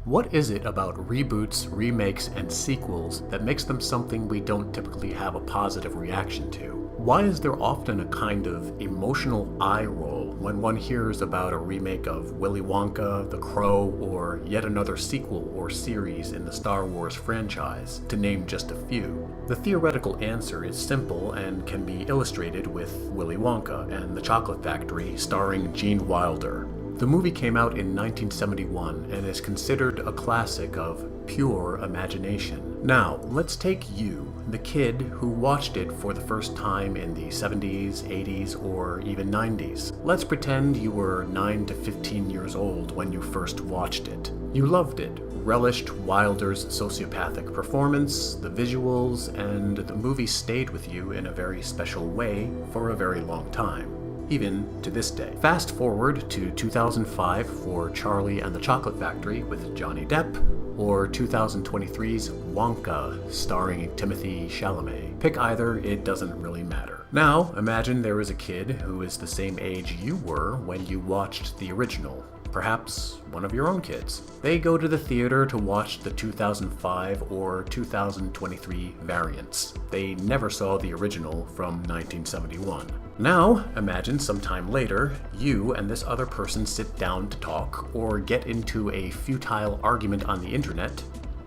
What is it about reboots, remakes, and sequels that makes them something we don't typically have a positive reaction to? Why is there often a kind of emotional eye roll when one hears about a remake of Willy Wonka, The Crow, or yet another sequel or series in the Star Wars franchise, to name just a few? The theoretical answer is simple and can be illustrated with Willy Wonka and the Chocolate Factory starring Gene Wilder. The movie came out in 1971 and is considered a classic of pure imagination. Now, let's take you, the kid who watched it for the first time in the 70s, 80s, or even 90s. Let's pretend you were 9 to 15 years old when you first watched it. You loved it, relished Wilder's sociopathic performance, the visuals, and the movie stayed with you in a very special way for a very long time. Even to this day. Fast forward to 2005 for Charlie and the Chocolate Factory with Johnny Depp, or 2023's Wonka starring Timothée Chalamet. Pick either, it doesn't really matter. Now, imagine there is a kid who is the same age you were when you watched the original. Perhaps one of your own kids. They go to the theater to watch the 2005 or 2023 variants. They never saw the original from 1971. Now, imagine sometime later, you and this other person sit down to talk or get into a futile argument on the internet,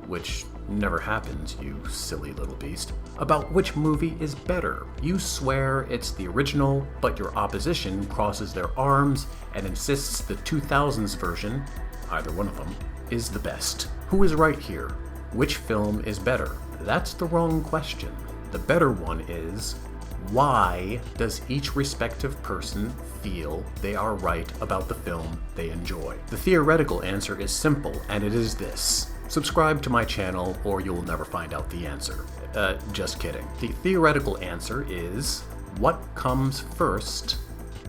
which never happens, you silly little beast, about which movie is better. You swear it's the original, but your opposition crosses their arms and insists the 2000s version, either one of them, is the best. Who is right here? Which film is better? That's the wrong question. The better one is, why does each respective person feel they are right about the film they enjoy? The theoretical answer is simple, and it is this. Subscribe to my channel or you'll never find out the answer. Just kidding. The theoretical answer is, what comes first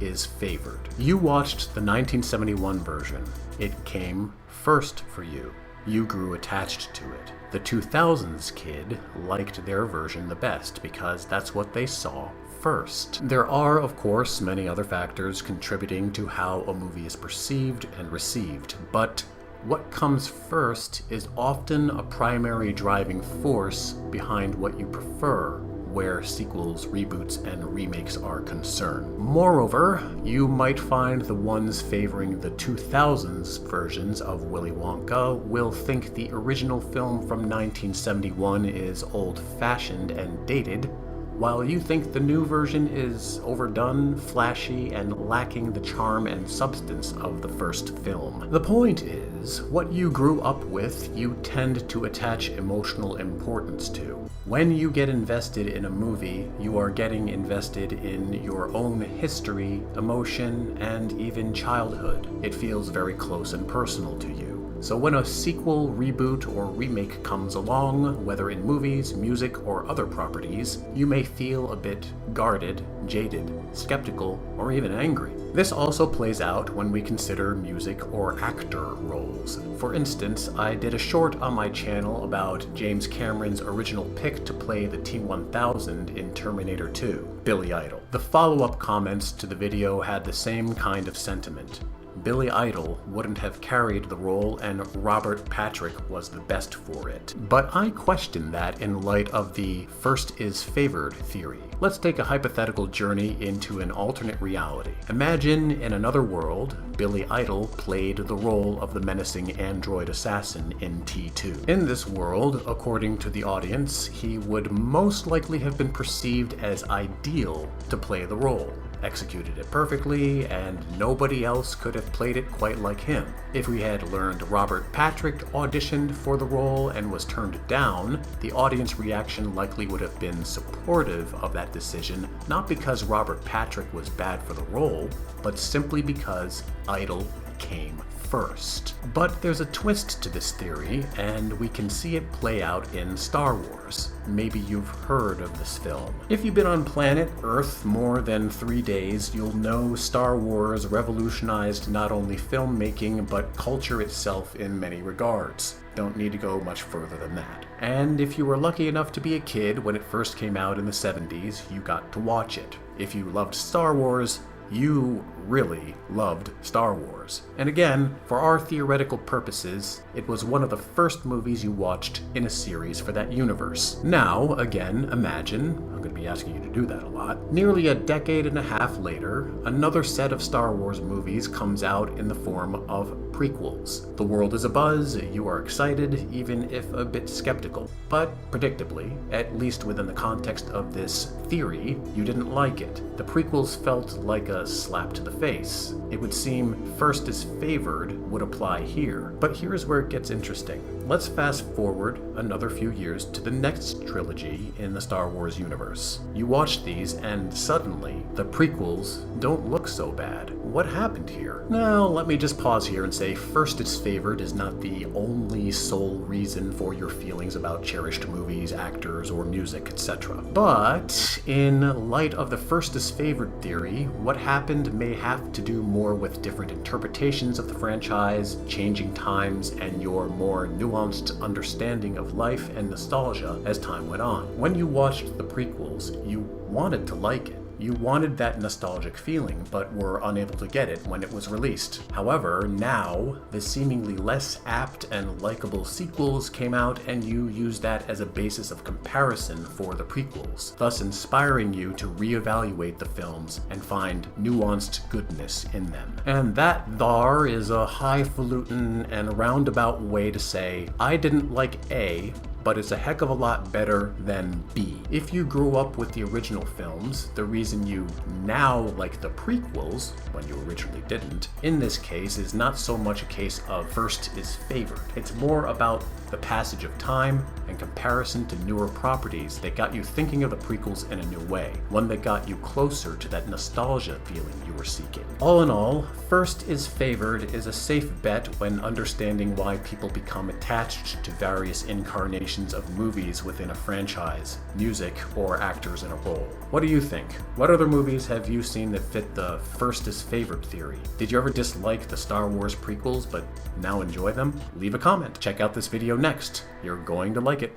is favored. You watched the 1971 version. It came first for you. You grew attached to it. The 2000s kid liked their version the best because that's what they saw first. There are, of course, many other factors contributing to how a movie is perceived and received, but what comes first is often a primary driving force behind what you prefer, where sequels, reboots, and remakes are concerned. Moreover, you might find the ones favoring the 2000s versions of Willy Wonka will think the original film from 1971 is old-fashioned and dated, while you think the new version is overdone, flashy, and lacking the charm and substance of the first film. The point is, what you grew up with, you tend to attach emotional importance to. When you get invested in a movie, you are getting invested in your own history, emotion, and even childhood. It feels very close and personal to you. So when a sequel, reboot, or remake comes along, whether in movies, music, or other properties, you may feel a bit guarded, jaded, skeptical, or even angry. This also plays out when we consider music or actor roles. For instance, I did a short on my channel about James Cameron's original pick to play the T-1000 in Terminator 2, Billy Idol. The follow-up comments to the video had the same kind of sentiment. Billy Idol wouldn't have carried the role and Robert Patrick was the best for it. But I question that in light of the first is favored theory. Let's take a hypothetical journey into an alternate reality. Imagine in another world, Billy Idol played the role of the menacing android assassin in T2. In this world, according to the audience, he would most likely have been perceived as ideal to play the role. Executed it perfectly, and nobody else could have played it quite like him. If we had learned Robert Patrick auditioned for the role and was turned down, the audience reaction likely would have been supportive of that decision, not because Robert Patrick was bad for the role, but simply because Idol came first. But there's a twist to this theory, and we can see it play out in Star Wars. Maybe you've heard of this film. If you've been on planet Earth more than 3 days, you'll know Star Wars revolutionized not only filmmaking, but culture itself in many regards. Don't need to go much further than that. And if you were lucky enough to be a kid when it first came out in the 70s, you got to watch it. If you loved Star Wars, you really loved Star Wars. And again, for our theoretical purposes, it was one of the first movies you watched in a series for that universe. Now, again, imagine, I'm going to be asking you to do that a lot, nearly a decade and a half later, another set of Star Wars movies comes out in the form of prequels. The world is abuzz, you are excited, even if a bit skeptical. But, predictably, at least within the context of this theory, you didn't like it. The prequels felt like a slap to the face. It would seem first is favored would apply here. But here's where it gets interesting. Let's fast forward another few years to the next trilogy in the Star Wars universe. You watch these and suddenly the prequels don't look so bad. What happened here? Now, let me just pause here and say first is favored is not the only sole reason for your feelings about cherished movies, actors, or music, etc. But in light of the first is favored theory, what happened may have to do more with different interpretations of the franchise, changing times, and your more nuanced understanding of life and nostalgia as time went on. When you watched the prequels, you wanted to like it. You wanted that nostalgic feeling, but were unable to get it when it was released. However, now, the seemingly less apt and likable sequels came out, and you used that as a basis of comparison for the prequels, thus inspiring you to reevaluate the films and find nuanced goodness in them. And that thar is a highfalutin and roundabout way to say, I didn't like A, but it's a heck of a lot better than B. If you grew up with the original films, the reason you now like the prequels, when you originally didn't, in this case is not so much a case of first is favored. It's more about the passage of time and comparison to newer properties that got you thinking of the prequels in a new way, one that got you closer to that nostalgia feeling you were seeking. All in all, first is favored is a safe bet when understanding why people become attached to various incarnations of movies within a franchise, music, or actors in a role. What do you think? What other movies have you seen that fit the first is favored theory? Did you ever dislike the Star Wars prequels but now enjoy them? Leave a comment. Check out this video next. You're going to like it.